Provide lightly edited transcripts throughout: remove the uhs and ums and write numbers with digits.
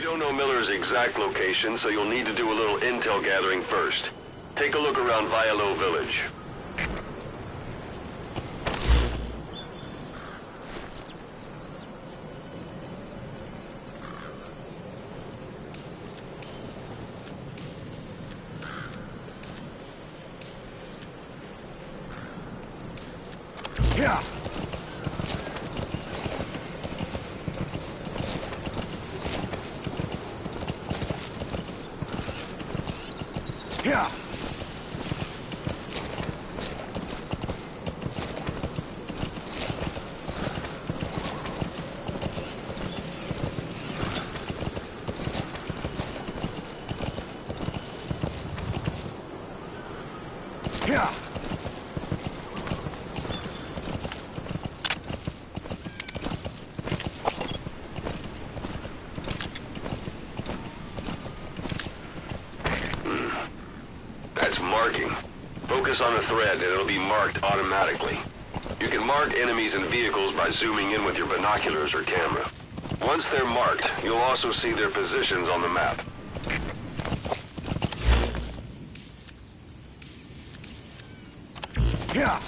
don't know Miller's exact location, so you'll need to do a little intel gathering first. Take a look around Vialo Village. Yeah. Yeah. Yeah. That's marking. Focus on a thread and it'll be marked automatically. You can mark enemies and vehicles by zooming in with your binoculars or camera. Once they're marked, you'll also see their positions on the map. Yeah.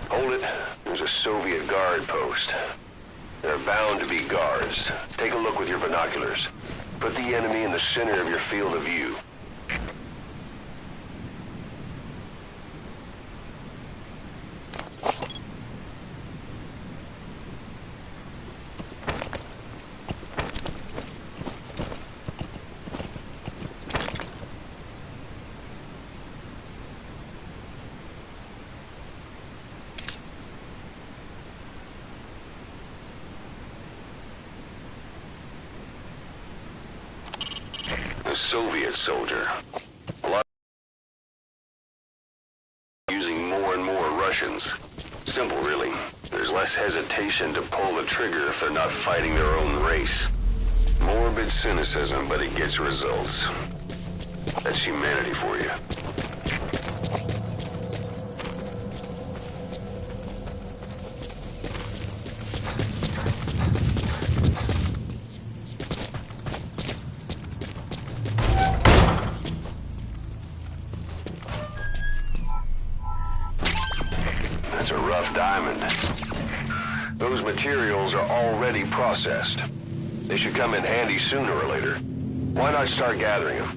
Hold it. There's a Soviet guard post. There are bound to be guards. Take a look with your binoculars. Put the enemy in the center of your field of view. A Soviet soldier. A lot using more and more Russians. Simple, really. There's less hesitation to pull the trigger if they're not fighting their own race. Morbid cynicism, but it gets results. That's humanity for you. That's a rough diamond. Those materials are already processed. They should come in handy sooner or later. Why not start gathering them?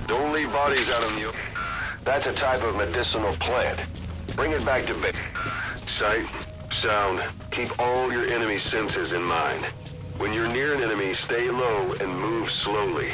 Don't leave bodies out in the open. That's a type of medicinal plant. Bring it back to base. Sight, sound, keep all your enemy senses in mind. When you're near an enemy, stay low and move slowly.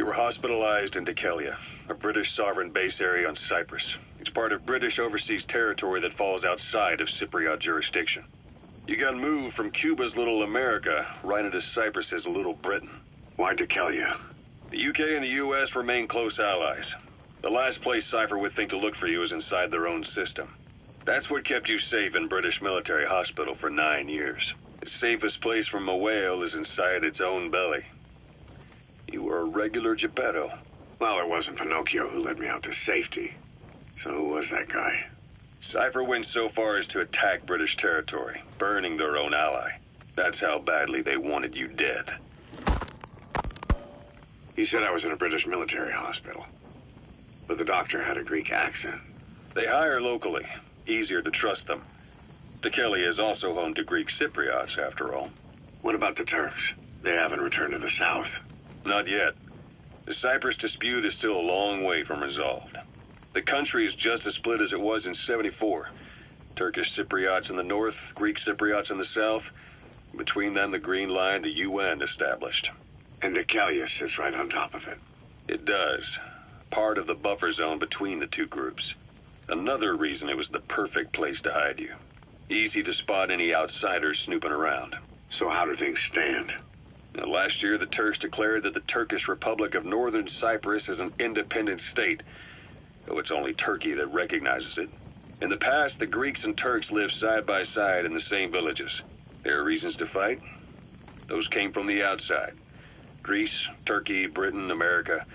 were hospitalized in Dhekelia, a British sovereign base area on Cyprus. It's part of British overseas territory that falls outside of Cypriot jurisdiction. You got moved from Cuba's Little America right into Cyprus's Little Britain. Why Dhekelia? The UK and the US remain close allies. The last place Cypher would think to look for you is inside their own system. That's what kept you safe in British military hospital for 9 years. The safest place from a whale is inside its own belly. You were a regular Geppetto. Well, it wasn't Pinocchio who led me out to safety. So who was that guy? Cypher went so far as to attack British territory, burning their own ally. That's how badly they wanted you dead. He said I was in a British military hospital. But the doctor had a Greek accent. They hire locally. Easier to trust them. Dhekelia is also home to Greek Cypriots, after all. What about the Turks? They haven't returned to the south. Not yet. The Cyprus dispute is still a long way from resolved. The country is just as split as it was in '74. Turkish Cypriots in the north, Greek Cypriots in the south. Between them, the Green Line, the UN established. And Dhekelia sits right on top of it. It does. Part of the buffer zone between the two groups. Another reason it was the perfect place to hide you. Easy to spot any outsiders snooping around. So how do things stand? Now, last year, the Turks declared that the Turkish Republic of Northern Cyprus is an independent state, though it's only Turkey that recognizes it. In the past, the Greeks and Turks lived side by side in the same villages. There are reasons to fight. Those came from the outside. Greece, Turkey, Britain, America,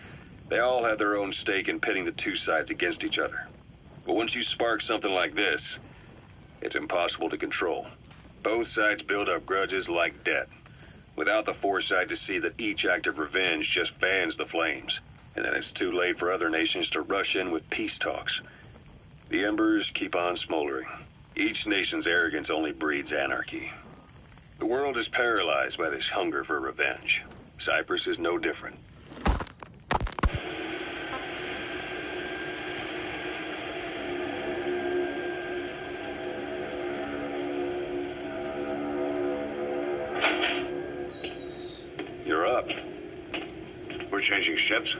they all had their own stake in pitting the two sides against each other. But once you spark something like this, it's impossible to control. Both sides build up grudges like debt, without the foresight to see that each act of revenge just fans the flames, and then it's too late for other nations to rush in with peace talks. The embers keep on smoldering. Each nation's arrogance only breeds anarchy. The world is paralyzed by this hunger for revenge. Cyprus is no different. You're up. We're changing ships?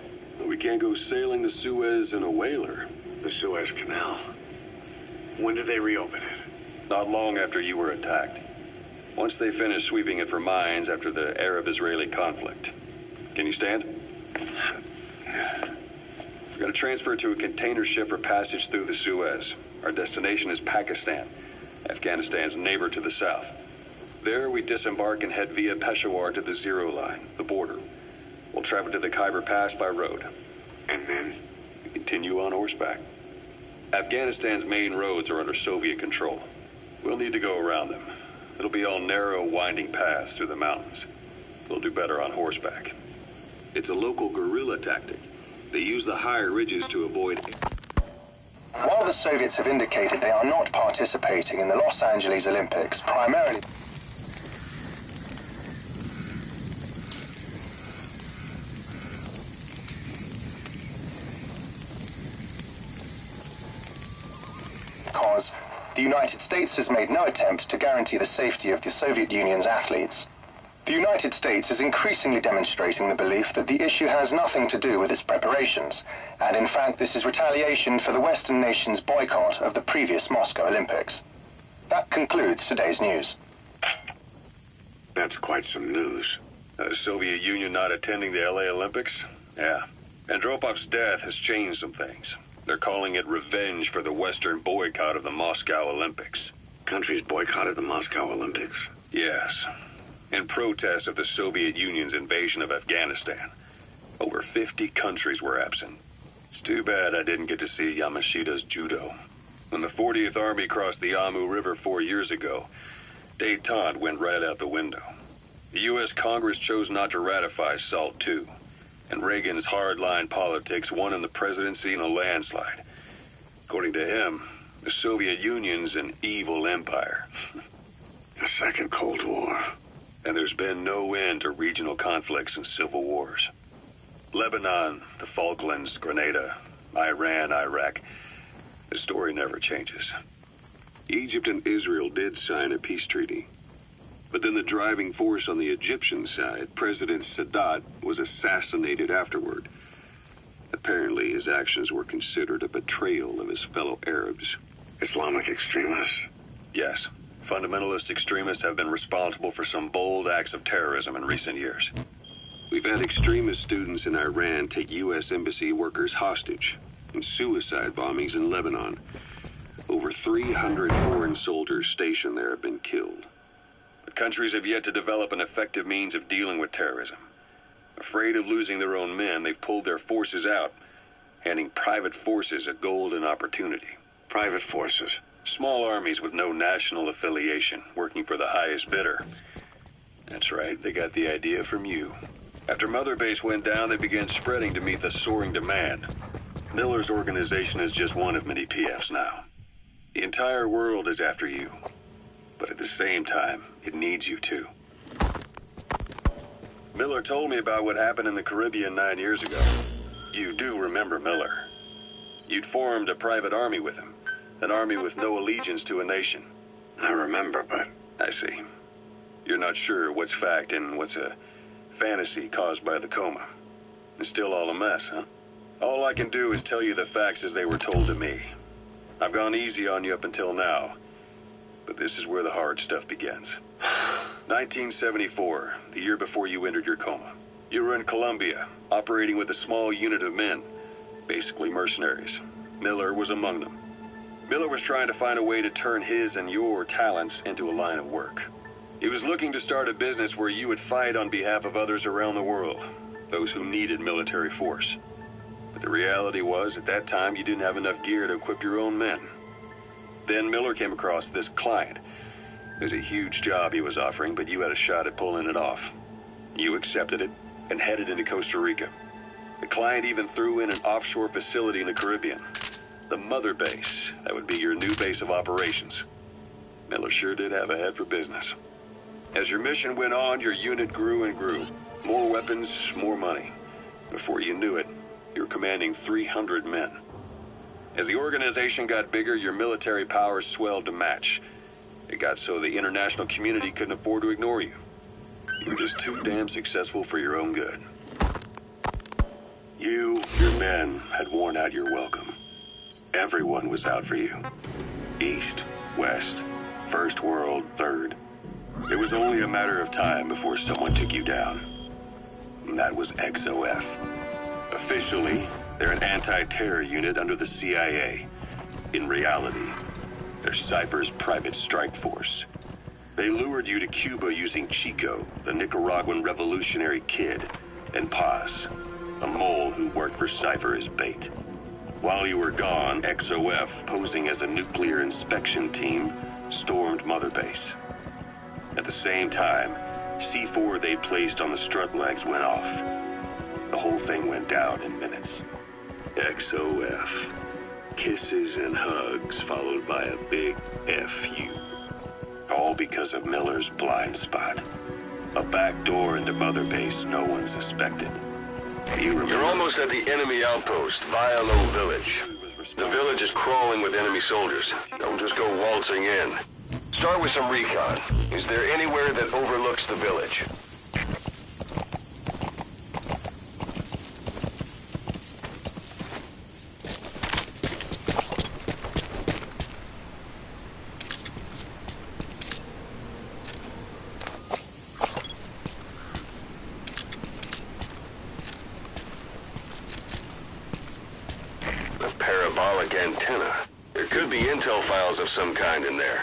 We can't go sailing the Suez in a whaler. The Suez Canal. When did they reopen it? Not long after you were attacked. Once they finished sweeping it for mines after the Arab-Israeli conflict. Can you stand? We're going to transfer to a container ship for passage through the Suez. Our destination is Pakistan, Afghanistan's neighbor to the south. There, we disembark and head via Peshawar to the Zero Line, the border. We'll travel to the Khyber Pass by road. And then? We continue on horseback. Afghanistan's main roads are under Soviet control. We'll need to go around them. It'll be all narrow, winding paths through the mountains. We'll do better on horseback. It's a local guerrilla tactic. They use the higher ridges to avoid... While the Soviets have indicated they are not participating in the Los Angeles Olympics, primarily... because the United States has made no attempt to guarantee the safety of the Soviet Union's athletes. The United States is increasingly demonstrating the belief that the issue has nothing to do with its preparations, and in fact this is retaliation for the Western nations' boycott of the previous Moscow Olympics. That concludes today's news. That's quite some news. The Soviet Union not attending the LA Olympics? Yeah. Andropov's death has changed some things. They're calling it revenge for the Western boycott of the Moscow Olympics. Countries boycotted the Moscow Olympics? Yes. In protest of the Soviet Union's invasion of Afghanistan. Over 50 countries were absent. It's too bad I didn't get to see Yamashita's judo. When the 40th Army crossed the Amu River 4 years ago, détente went right out the window. The U.S. Congress chose not to ratify SALT II, and Reagan's hardline politics won in the presidency in a landslide. According to him, the Soviet Union's an evil empire. A second Cold War. And there's been no end to regional conflicts and civil wars. Lebanon, the Falklands, Grenada, Iran, Iraq. The story never changes. Egypt and Israel did sign a peace treaty. But then the driving force on the Egyptian side, President Sadat, was assassinated afterward. Apparently, his actions were considered a betrayal of his fellow Arabs. Islamic extremists? Yes, fundamentalist extremists have been responsible for some bold acts of terrorism in recent years. We've had extremist students in Iran take U.S. embassy workers hostage, and suicide bombings in Lebanon. Over 300 foreign soldiers stationed there have been killed. But countries have yet to develop an effective means of dealing with terrorism. Afraid of losing their own men, they've pulled their forces out, handing private forces a golden opportunity. Private forces? Small armies with no national affiliation, working for the highest bidder. That's right, they got the idea from you. After Mother Base went down, they began spreading to meet the soaring demand. Miller's organization is just one of many PFs now. The entire world is after you. But at the same time, it needs you too. Miller told me about what happened in the Caribbean 9 years ago. You do remember Miller. You'd formed a private army with him. An army with no allegiance to a nation. I remember, but... I see. You're not sure what's fact and what's a fantasy caused by the coma. It's still all a mess, huh? All I can do is tell you the facts as they were told to me. I've gone easy on you up until now, but this is where the hard stuff begins. 1974, the year before you entered your coma. You were in Colombia, operating with a small unit of men, basically mercenaries. Miller was among them. Miller was trying to find a way to turn his and your talents into a line of work. He was looking to start a business where you would fight on behalf of others around the world, those who needed military force. But the reality was, at that time, you didn't have enough gear to equip your own men. Then Miller came across this client. It was a huge job he was offering, but you had a shot at pulling it off. You accepted it and headed into Costa Rica. The client even threw in an offshore facility in the Caribbean. The Mother Base, that would be your new base of operations. Miller sure did have a head for business. As your mission went on, your unit grew and grew. More weapons, more money. Before you knew it, you were commanding 300 men. As the organization got bigger, your military powers swelled to match. It got so the international community couldn't afford to ignore you. You were just too damn successful for your own good. You, your men, had worn out your welcome. Everyone was out for you. East, West, First World, Third. It was only a matter of time before someone took you down. And that was XOF. Officially, they're an anti-terror unit under the CIA. In reality, they're Cypher's private strike force. They lured you to Cuba using Chico, the Nicaraguan revolutionary kid, and Paz, a mole who worked for Cypher as bait. While you were gone, XOF, posing as a nuclear inspection team, stormed Mother Base. At the same time, C4 they placed on the strut legs went off. The whole thing went down in minutes. XOF. Kisses and hugs followed by a big FU. All because of Miller's blind spot. A back door into Mother Base no one suspected. You're almost at the enemy outpost, Vialo Village. The village is crawling with enemy soldiers. Don't just go waltzing in. Start with some recon. Is there anywhere that overlooks the village? A parabolic antenna. There could be intel files of some kind in there.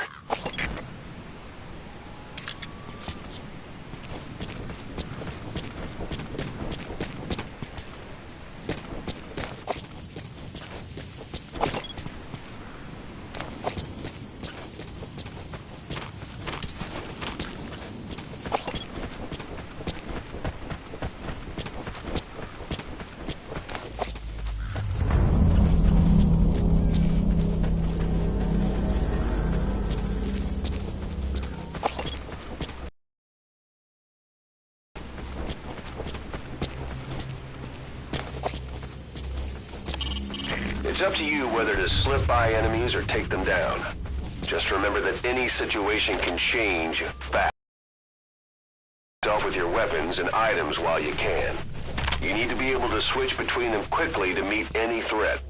It's up to you whether to slip by enemies or take them down. Just remember that any situation can change fast. yourself with your weapons and items while you can. You need to be able to switch between them quickly to meet any threat.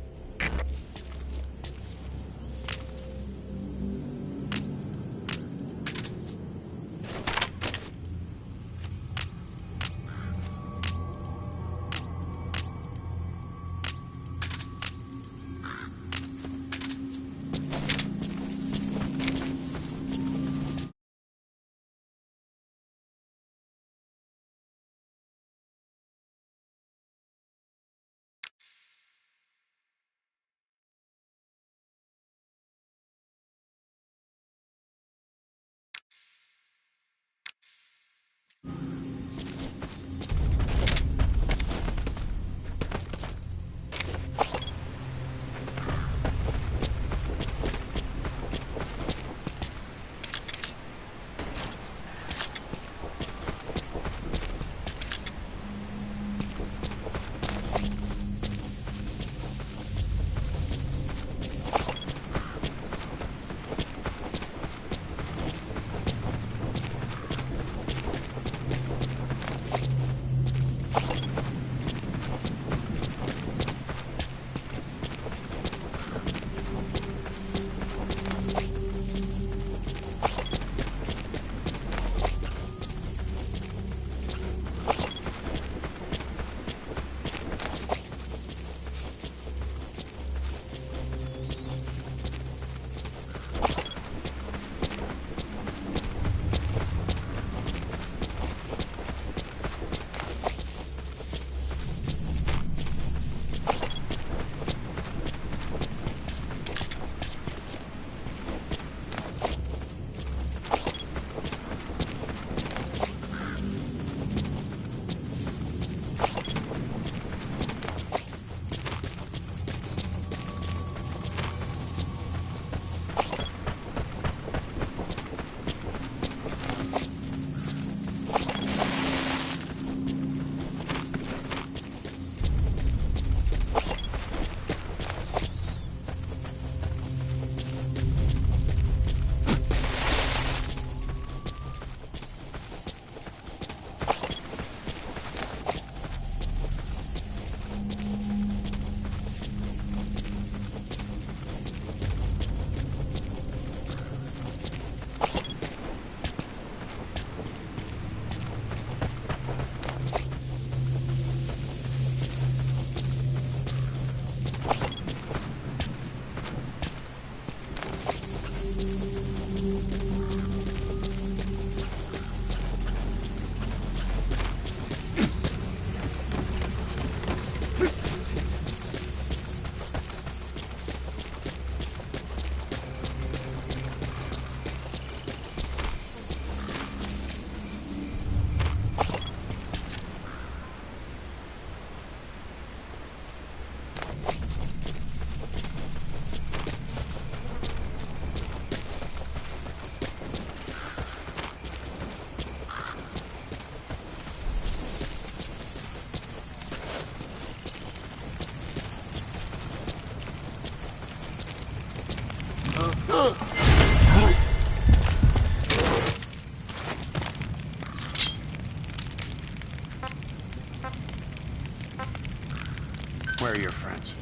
Where are your friends?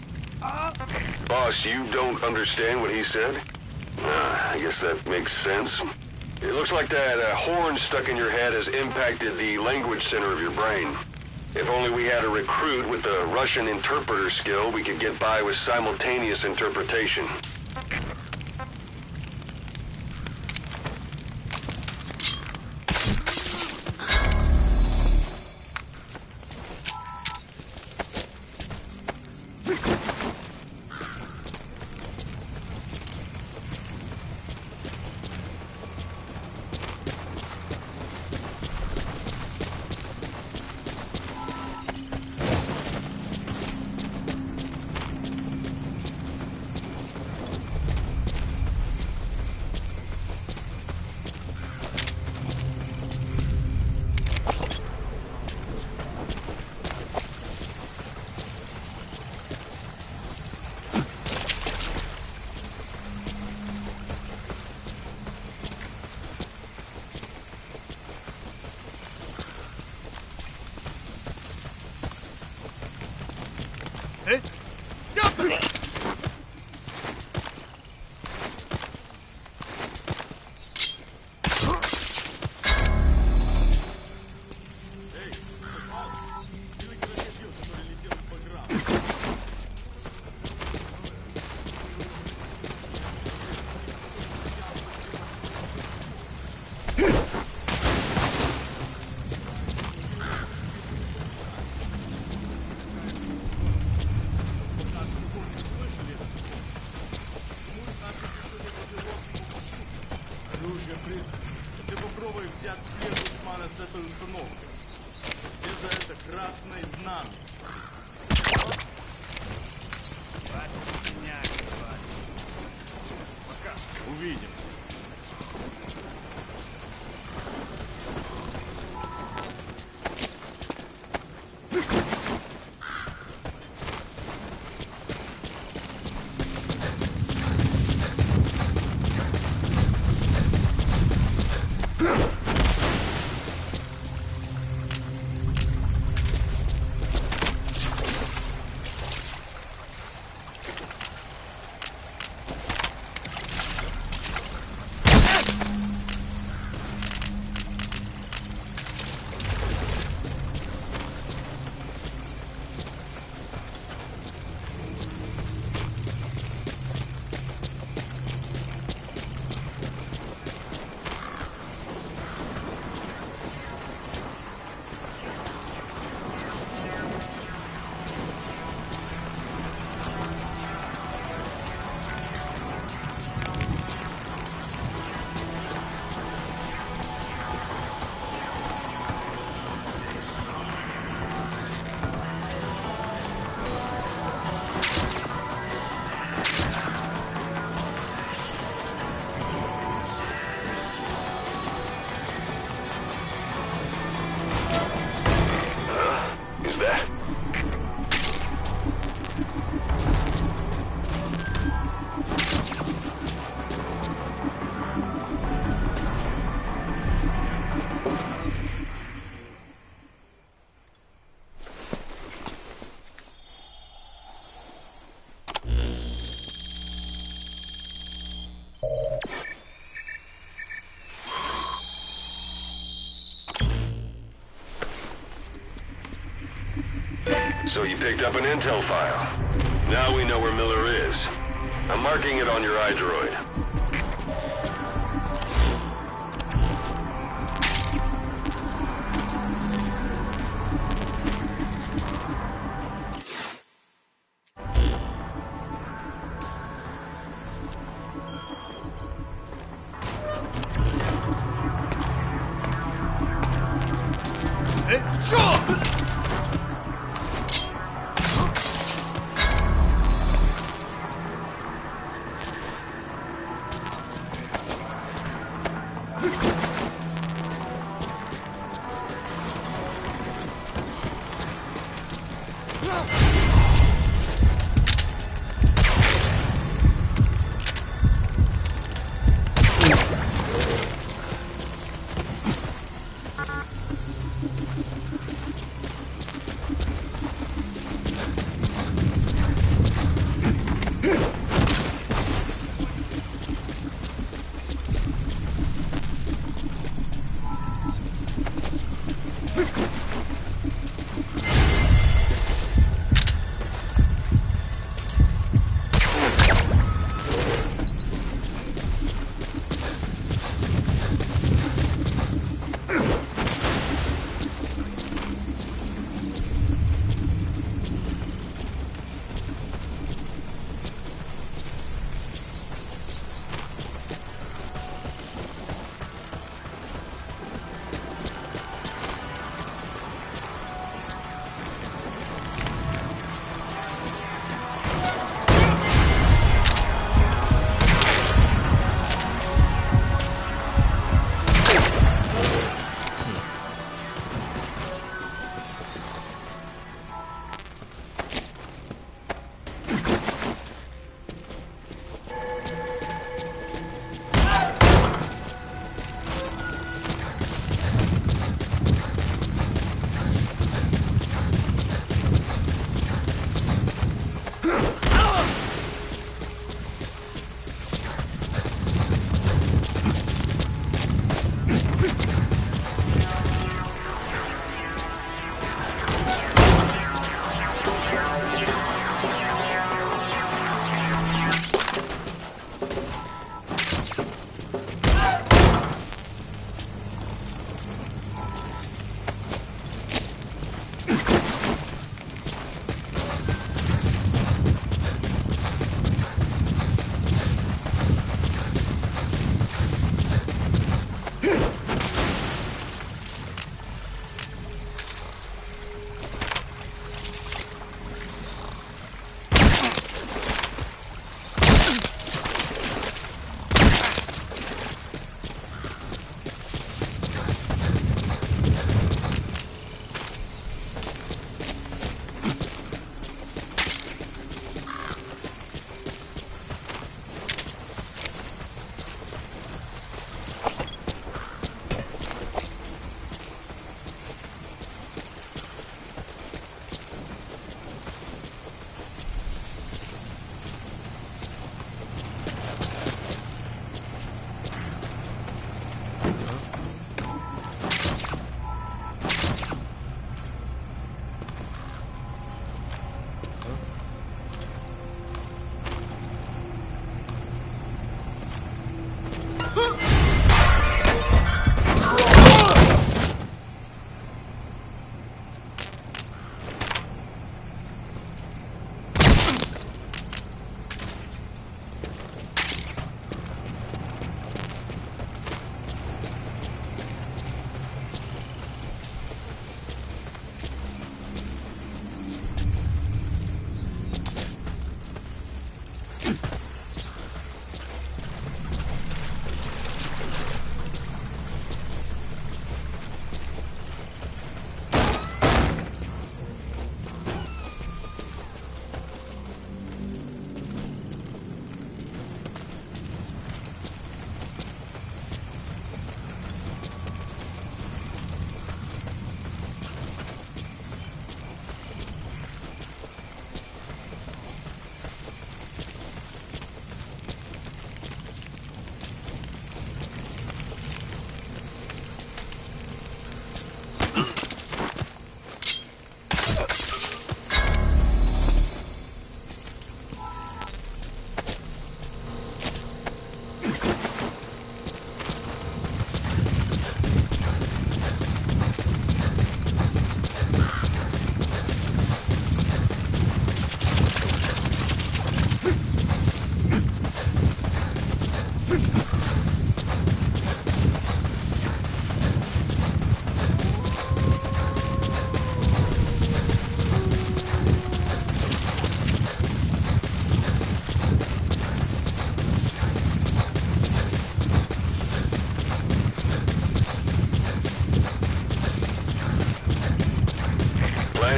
Boss, you don't understand what he said? I guess that makes sense. It looks like that horn stuck in your head has impacted the language center of your brain. If only we had a recruit with the Russian interpreter skill, we could get by with simultaneous interpretation. Ты попробуй взять след душмана с этой установкой. Где за это красное знамя? Пока. Увидимся. So you picked up an intel file. Now we know where Miller is. I'm marking it on your iDroid.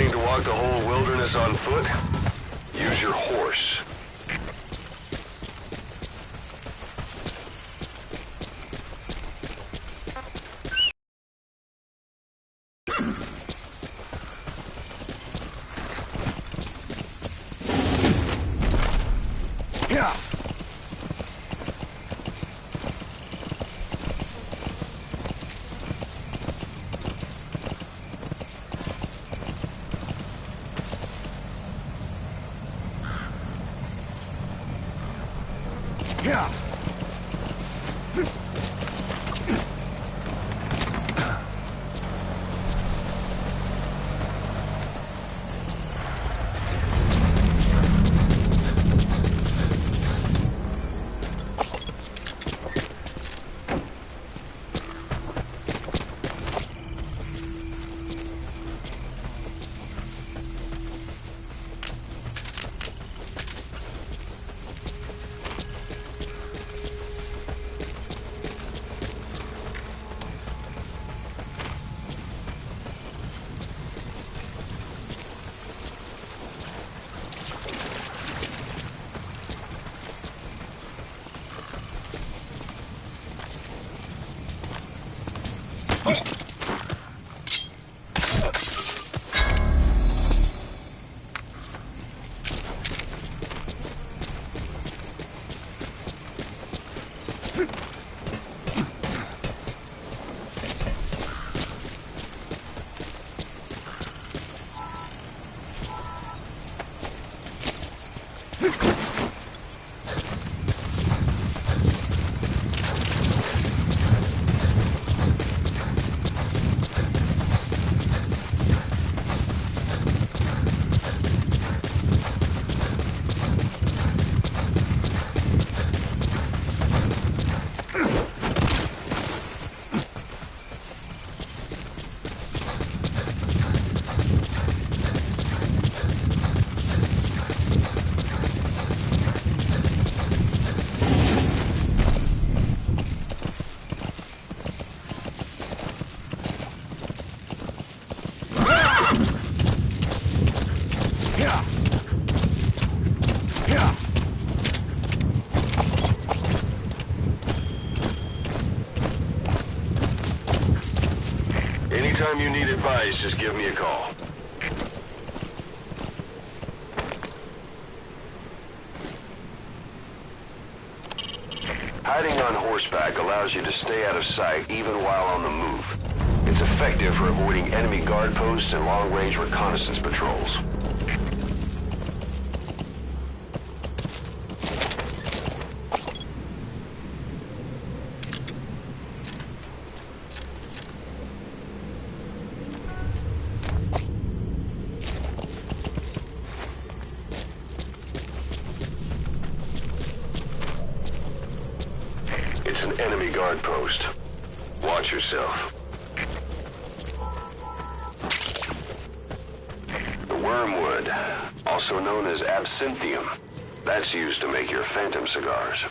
planning to walk the whole wilderness on foot? Use your horse. Yeah. Yeah. Anytime you need advice, just give me a call. Hiding on horseback allows you to stay out of sight even while on the move. It's effective for avoiding enemy guard posts and long-range reconnaissance patrols. It's an enemy guard post. Watch yourself. The wormwood, also known as absinthium, that's used to make your phantom cigars.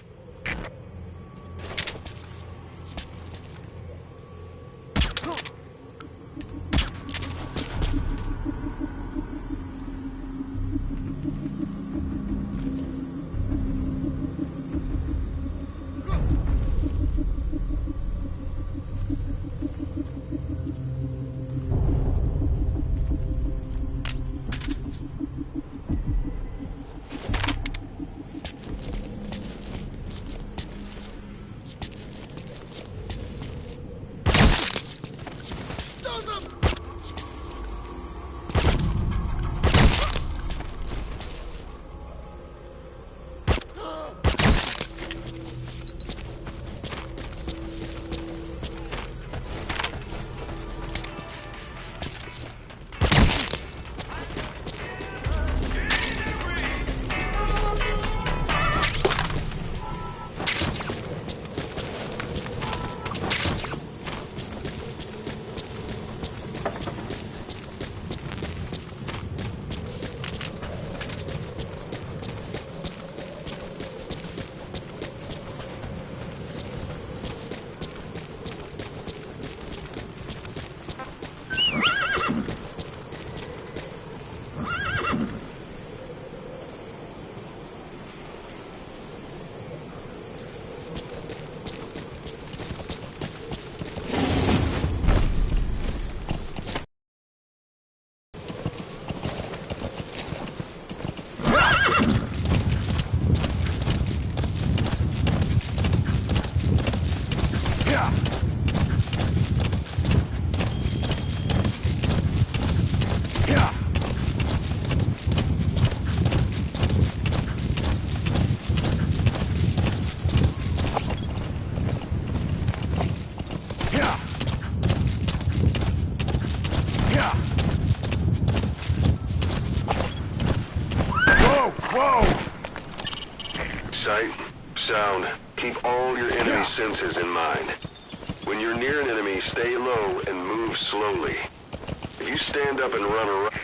Sight, sound, keep all your enemy senses in mind. When you're near an enemy, stay low and move slowly. If you stand up and run around,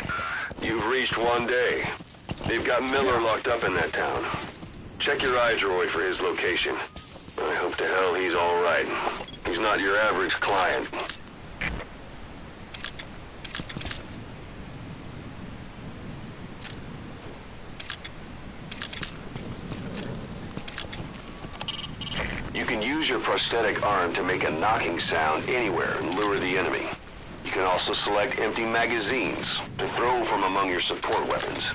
you've reached one day. They've got Miller locked up in that town. Check your iDroid for his location. I hope to hell he's all right. He's not your average client. You can use your prosthetic arm to make a knocking sound anywhere and lure the enemy. You can also select empty magazines to throw from among your support weapons.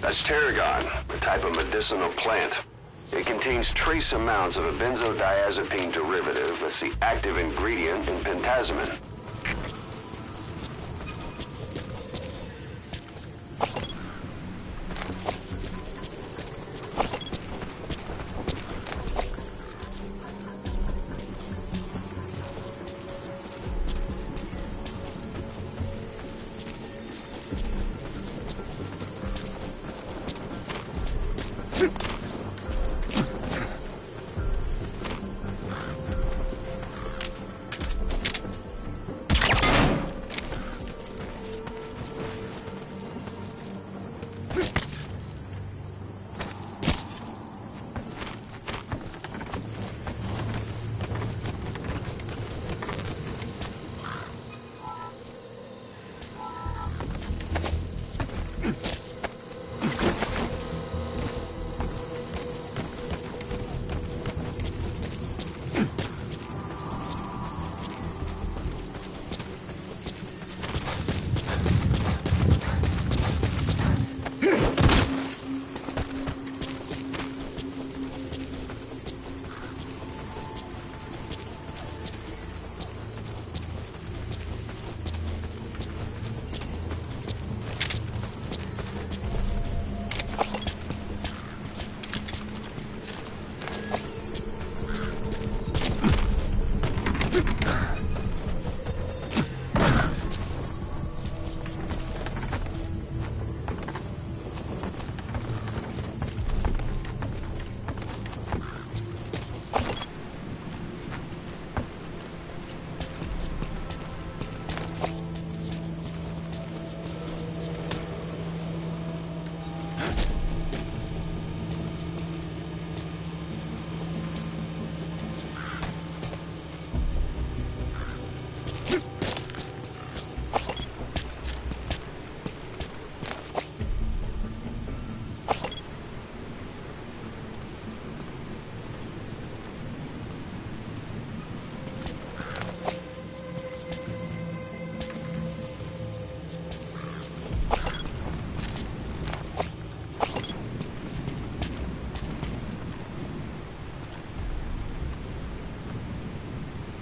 That's tarragon, a type of medicinal plant. It contains trace amounts of a benzodiazepine derivative that's the active ingredient in pentazimine.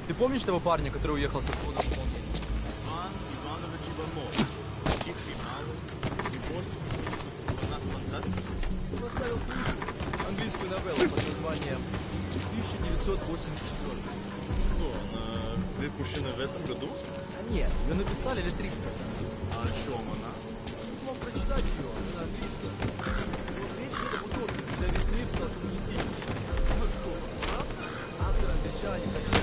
Ты помнишь того парня, который уехал с отходом в Лондон? Иван Иванович Иванов. Тихий малый, небось, фанат фантастики. Он оставил книгу, английскую новеллу под названием 1984. Что, она выпущена в этом году? Нет, ее написали лет 30 назад. А о чем она? Не смог прочитать ее, она на английском. Вот речь идет об утопии, когда весь мир стал коммунистическим. Автор англичане, конечно,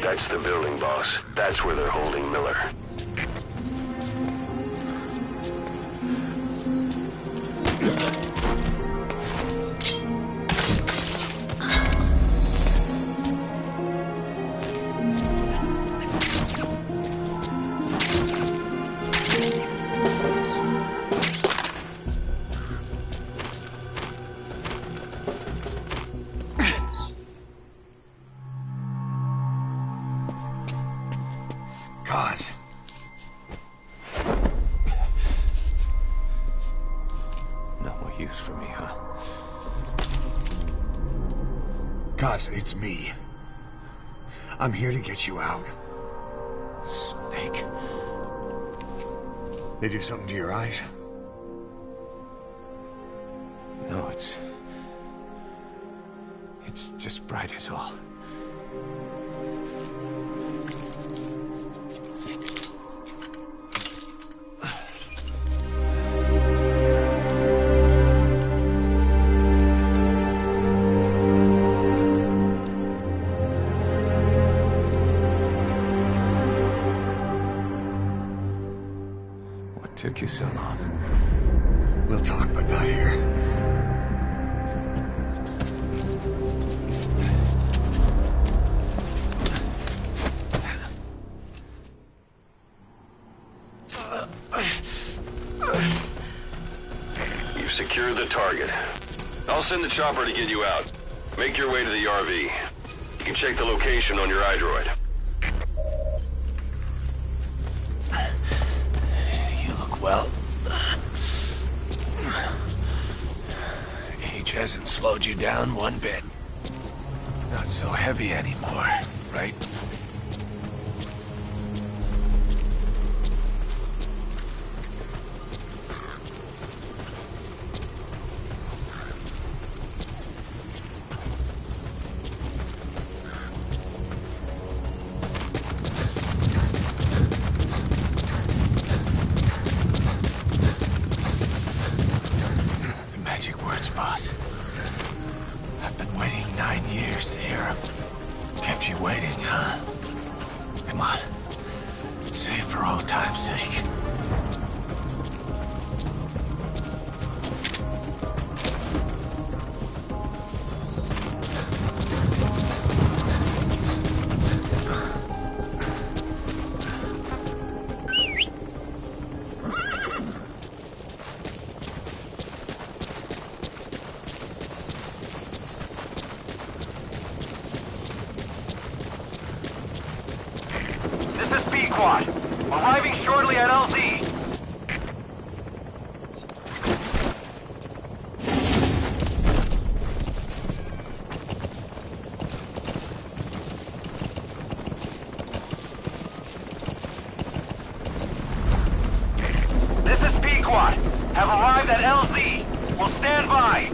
That's the building, boss. That's where they're holding Miller. Cause. No more use for me, huh? Cause, it's me. I'm here to get you out. Snake. They do something to your eyes? No, it's just bright as all. What took you so long? We'll talk, but not here. You've secured the target. I'll send the chopper to get you out. Make your way to the RV. You can check the location on your iDroid. You look well. Age hasn't slowed you down one bit. Not so heavy anymore, right? Magic words, boss. I've been waiting 9 years to hear them. Kept you waiting, huh? Come on. Say it for old time's sake. This is B-Quad. Arriving shortly at LZ. This is B-Quad. have arrived at LZ. We'll stand by.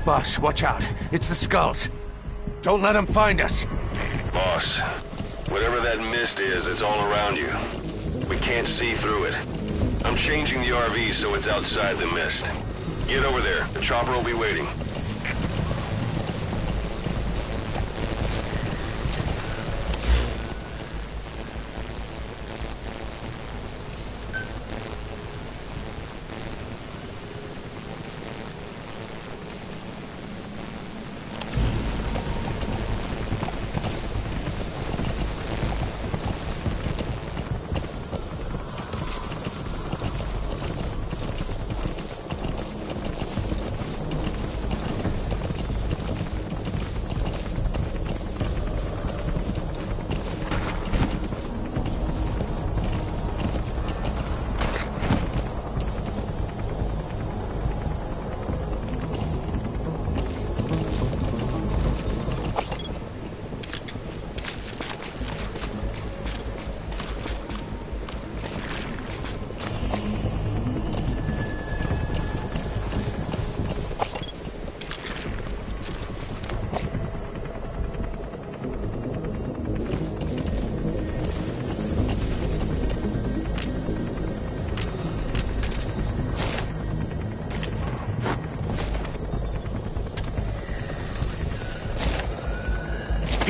Boss, watch out. It's the skulls. Don't let them find us. Boss, whatever that mist is, it's all around you. We can't see through it. I'm changing the RV so it's outside the mist. Get over there. The chopper will be waiting.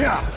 Yeah.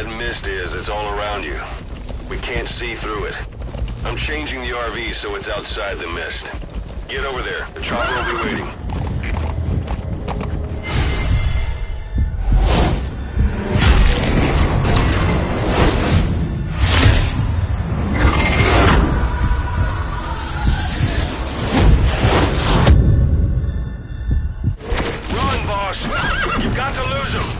that mist is, it's all around you. We can't see through it. I'm changing the RV so it's outside the mist. Get over there. The chopper will be waiting. Run, boss! You've got to lose him!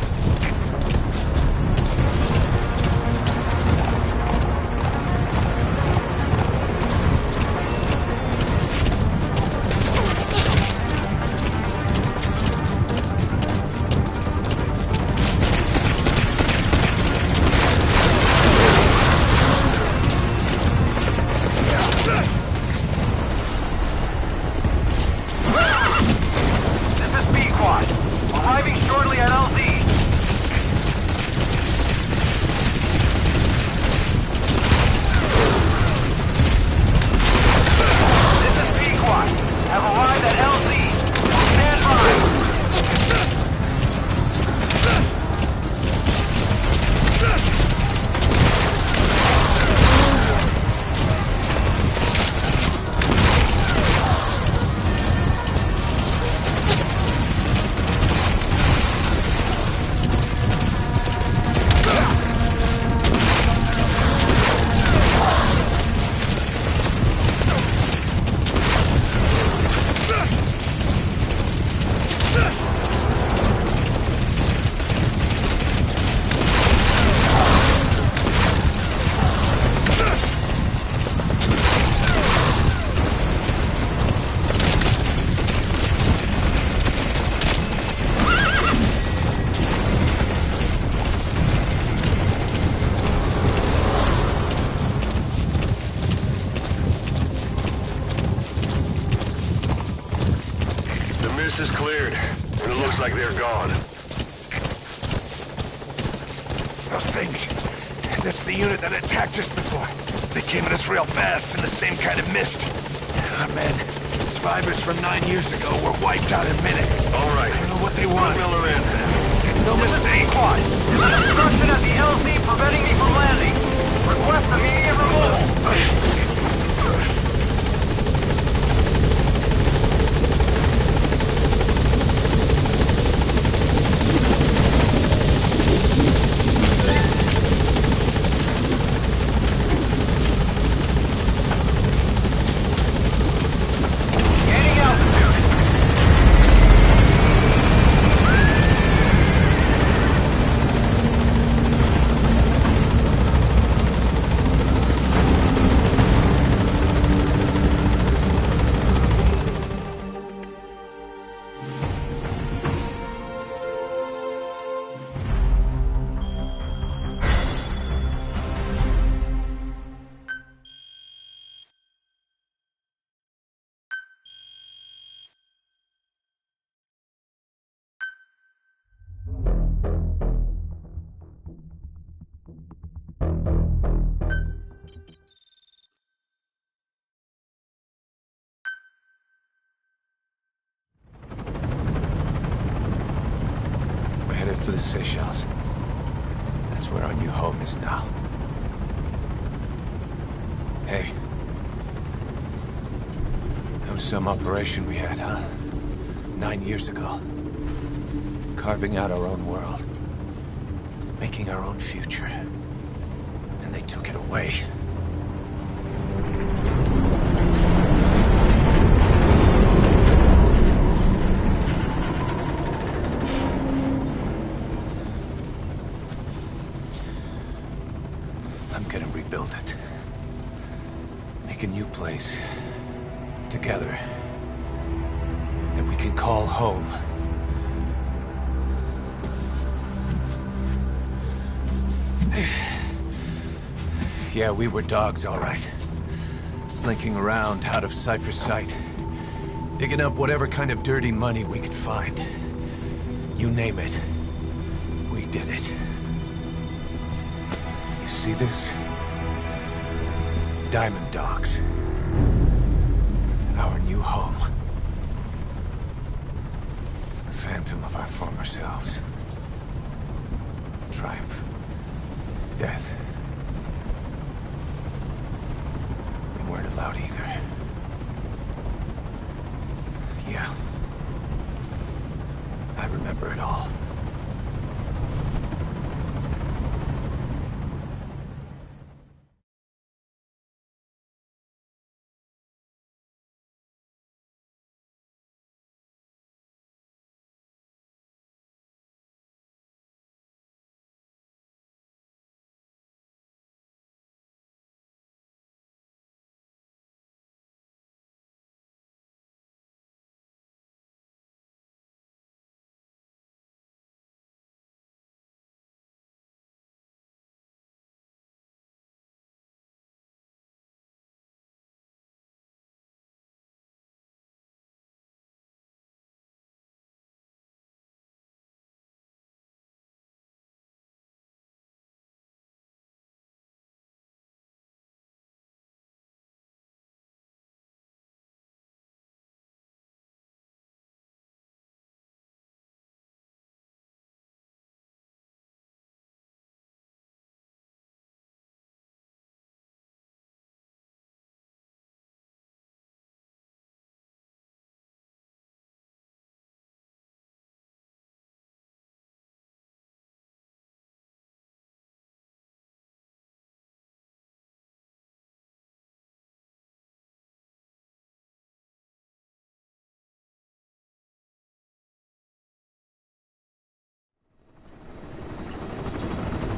Is cleared, and it looks like they're gone. Those things. That's the unit that attacked us before. They came at us real fast in the same kind of mist. Our men, survivors from 9 years ago, were wiped out in minutes. All right. I don't know what they want. Miller is then. No mistake. There's an obstruction at the LZ preventing me from landing. Request immediate removal. For the Seychelles. That's where our new home is now. Hey. That was some operation we had, huh? 9 years ago. Carving out our own world. Making our own future. And they took it away. Build it. Make a new place. Together. That we can call home. Yeah, we were dogs, all right. Slinking around out of Cypher's sight. Digging up whatever kind of dirty money we could find. You name it. We did it. You see this? Diamond Dogs. Our new home. The phantom of our former selves. Triumph. death. We weren't allowed either. Yeah. I remember it all.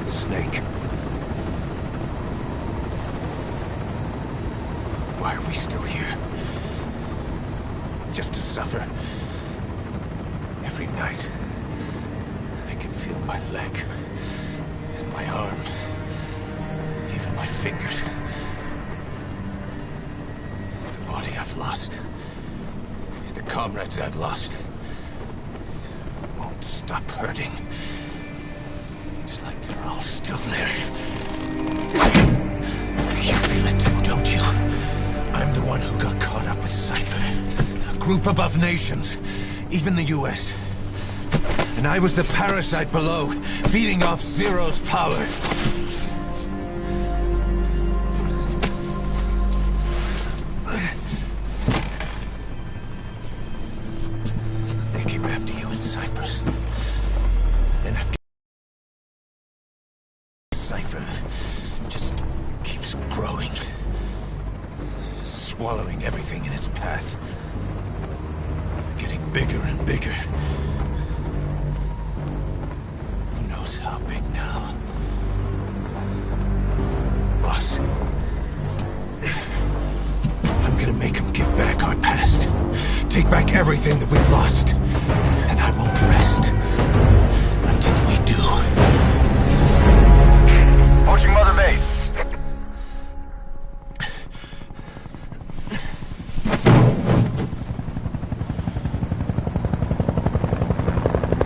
Snake. Why are we still here? Just to suffer. Every night, I can feel my leg, and my arm, even my fingers. The body I've lost, the comrades I've lost, won't stop hurting. It's like they're all still there. You feel it too, don't you? I'm the one who got caught up with Cypher. A group above nations, even the US. And I was the parasite below, feeding off Zero's power. They came after you in Cyprus. Then after Cypher just keeps growing, swallowing everything in its path, getting bigger and bigger. Who knows how big now? Boss, I'm gonna make him give back our past, take back everything that we've lost, and I won't rest until we do. Approaching Mother Base.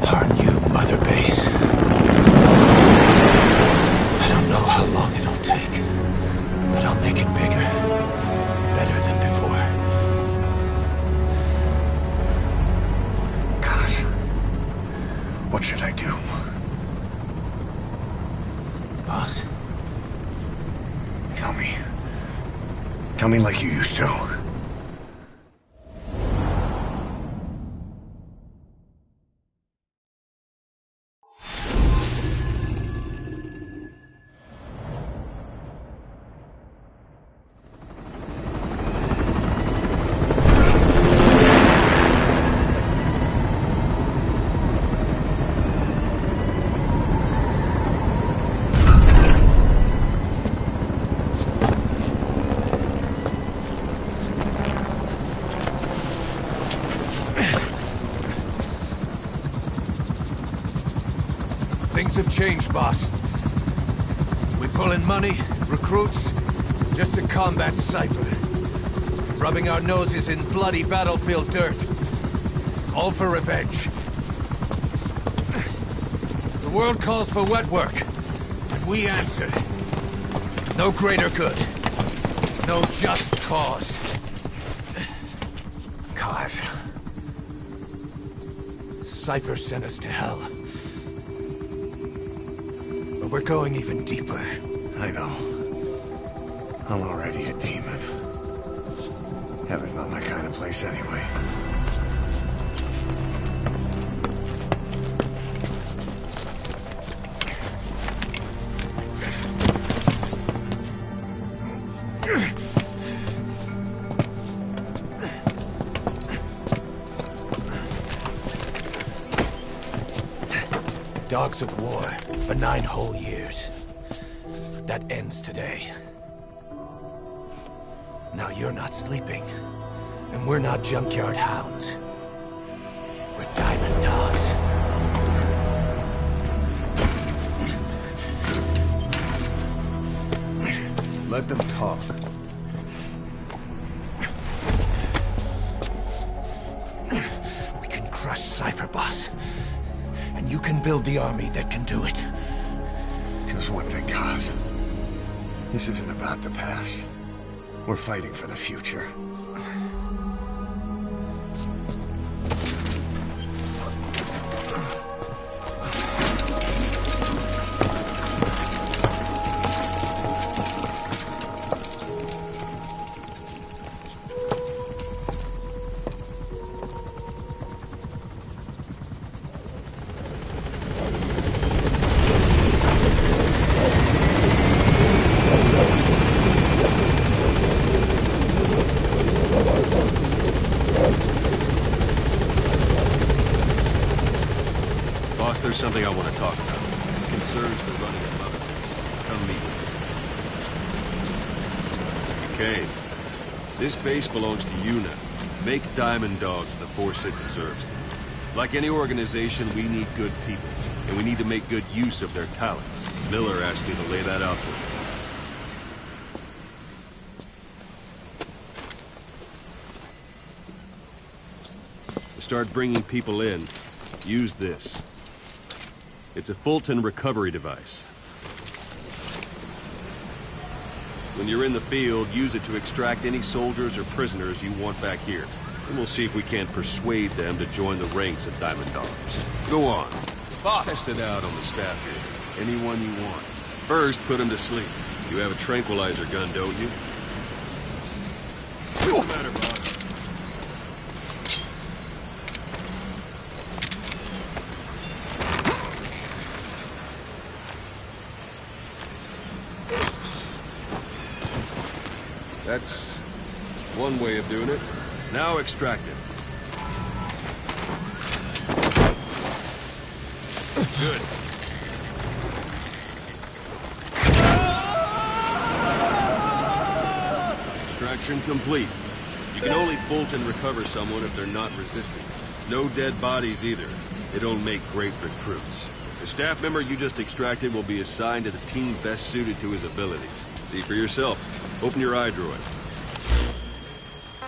Our new Mother Base. I don't know how long it'll take, but I'll make it bigger, better than before. Gosh. What should I do? Boss, Tell me. Tell me like you used to. things have changed, boss. We pull in money, recruits, just to combat Cypher. Rubbing our noses in bloody battlefield dirt. All for revenge. The world calls for wet work, and we answer. No greater good. No just cause. Cause? Cypher sent us to hell. But we're going even deeper. I know. I'm already a demon. Heaven's not my kind of place anyway. Dogs of war for 9 whole years. That ends today. Now you're not sleeping, and we're not junkyard hounds. We're diamond dogs. Let them talk. We can crush Cypher, boss. And you can build the army that can do it. Just one thing, Kaz. This isn't about the past. We're fighting for the future. There's something I want to talk about. Concerns for running a mother base. Come meet with me. Okay. This base belongs to you now. Make Diamond Dogs the force it deserves. Like any organization, we need good people. And we need to make good use of their talents. Miller asked me to lay that out for you. To start bringing people in, use this. It's a Fulton recovery device. When you're in the field, use it to extract any soldiers or prisoners you want back here. And we'll see if we can't persuade them to join the ranks of Diamond Dogs. Go on. Boss. Test it out on the staff here. Anyone you want. First, put them to sleep. You have a tranquilizer gun, don't you? What's the matter, boss? That's one way of doing it. Now extract it. Good. Extraction complete. You can only Fulton recover someone if they're not resisting. No dead bodies either. They don't make great recruits. The staff member you just extracted will be assigned to the team best suited to his abilities. See for yourself. Open your iDroid.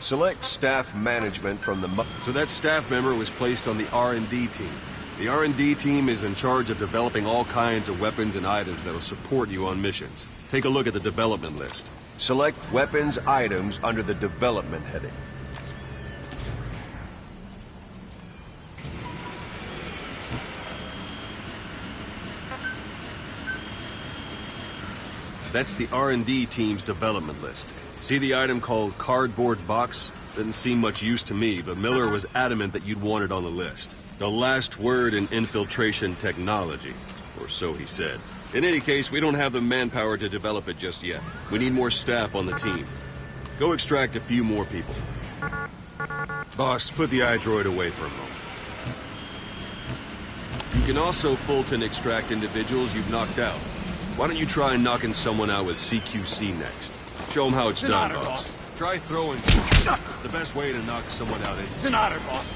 Select staff management from the... So that staff member was placed on the R&D team. The R&D team is in charge of developing all kinds of weapons and items that will support you on missions. Take a look at the development list. Select weapons items under the development heading. That's the R&D team's development list. See the item called cardboard box? Didn't seem much use to me, but Miller was adamant that you'd want it on the list. The last word in infiltration technology, or so he said. In any case, we don't have the manpower to develop it just yet. We need more staff on the team. Go extract a few more people. Boss, put the iDroid away for a moment. You can also Fulton extract individuals you've knocked out. Why don't you try knocking someone out with CQC next? Show them how it's done, boss. Try throwing. It's the best way to knock someone out. It's an honor, boss.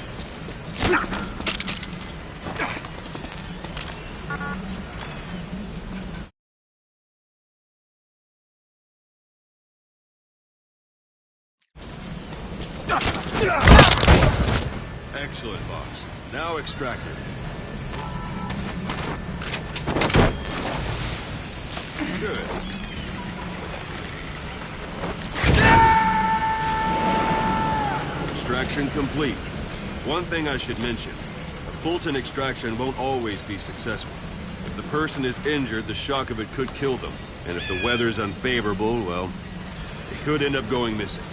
Excellent, boss. Now extract it. Good. Extraction complete. One thing I should mention. A Fulton extraction won't always be successful. If the person is injured, the shock of it could kill them. And if the weather's unfavorable, well, they could end up going missing.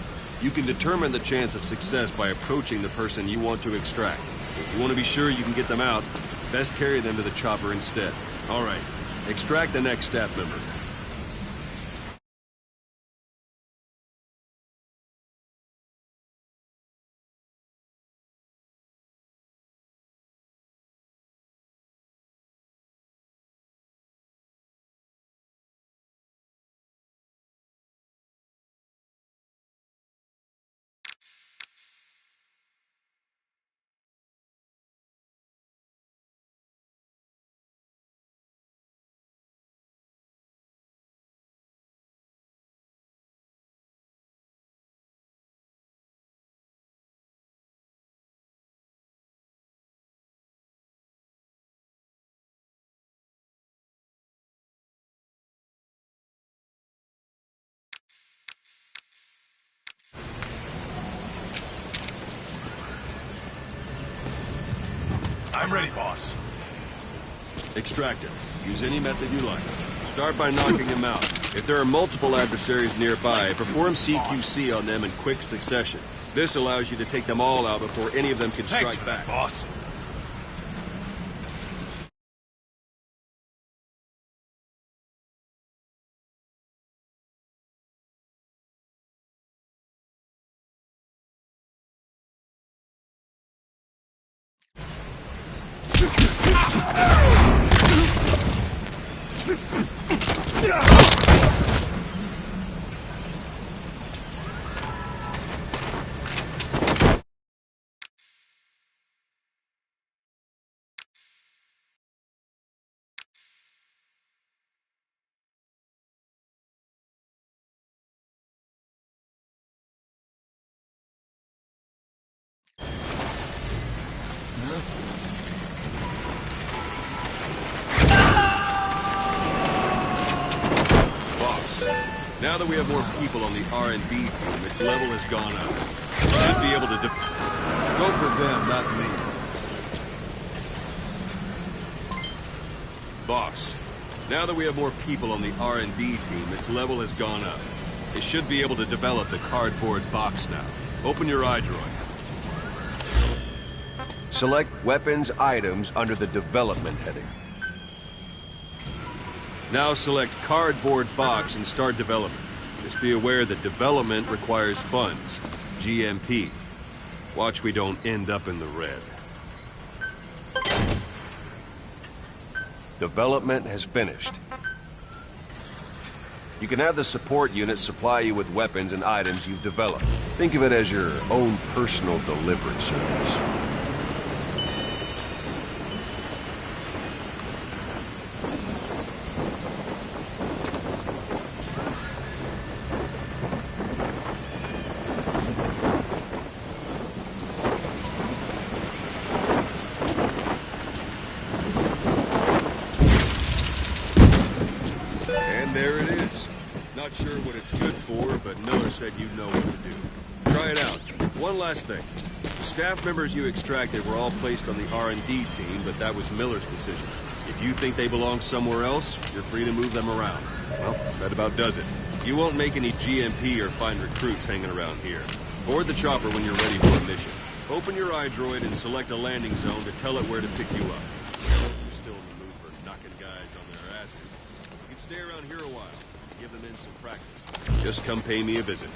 You can determine the chance of success by approaching the person you want to extract. If you want to be sure you can get them out, best carry them to the chopper instead. All right, extract the next staff member. I'm ready, boss. Extract him. Use any method you like. Start by knocking him out. If there are multiple adversaries nearby, perform CQC on them in quick succession. This allows you to take them all out before any of them can Thanks strike for back. that, boss. Now that we have more people on the R&D team, its level has gone up. You should be able to go for them, not me. Boss, now that we have more people on the R&D team, its level has gone up. It should be able to develop the cardboard box now. Open your iDroid. Select Weapons Items under the Development heading. Now select Cardboard Box and start development. Just be aware that development requires funds. GMP. Watch we don't end up in the red. Development has finished. You can have the support unit supply you with weapons and items you've developed. Think of it as your own personal delivery service. There it is. Not sure what it's good for, but Miller said you'd know what to do. Try it out. One last thing. The staff members you extracted were all placed on the R&D team, but that was Miller's decision. If you think they belong somewhere else, you're free to move them around. Well, that about does it. You won't make any GMP or find recruits hanging around here. Board the chopper when you're ready for a mission. Open your iDroid and select a landing zone to tell it where to pick you up. You're still in the mood for knocking guys on their asses. You can stay around here a while. Give them in some practice. Just come pay me a visit.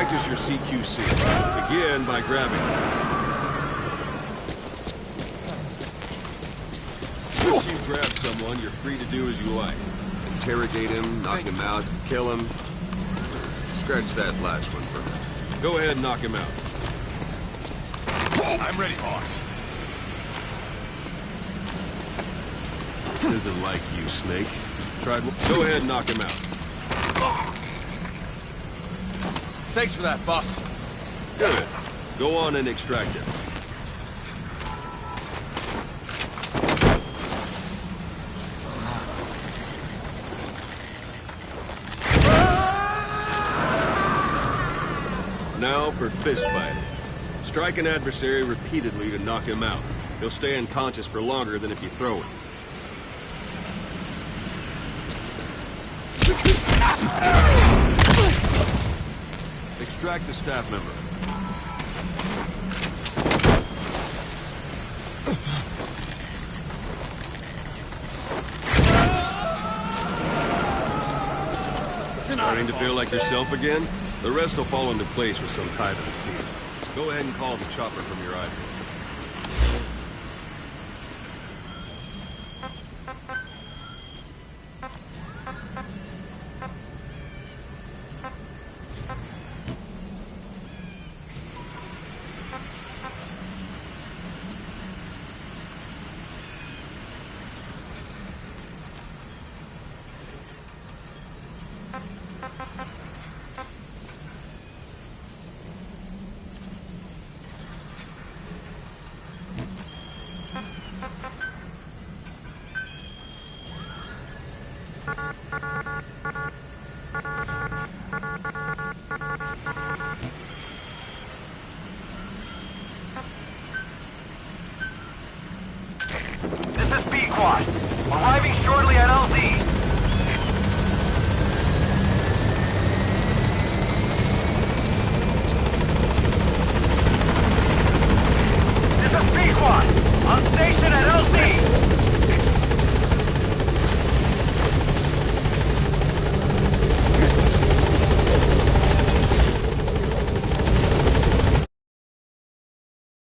Practice your CQC. Begin by grabbing. Once you've grabbed someone, you're free to do as you like. Interrogate him, knock him out, kill him. Scratch that last one for me. Go ahead and knock him out. I'm ready, boss. This isn't like you, Snake. Tried. Go ahead and knock him out. Thanks for that, boss. Good. Go on and extract him. Now for fist fighting. Strike an adversary repeatedly to knock him out. He'll stay unconscious for longer than if you throw him. Extract the staff member. Starting to feel like yourself again? The rest will fall into place with some time in the field. Go ahead and call the chopper from your iPhone.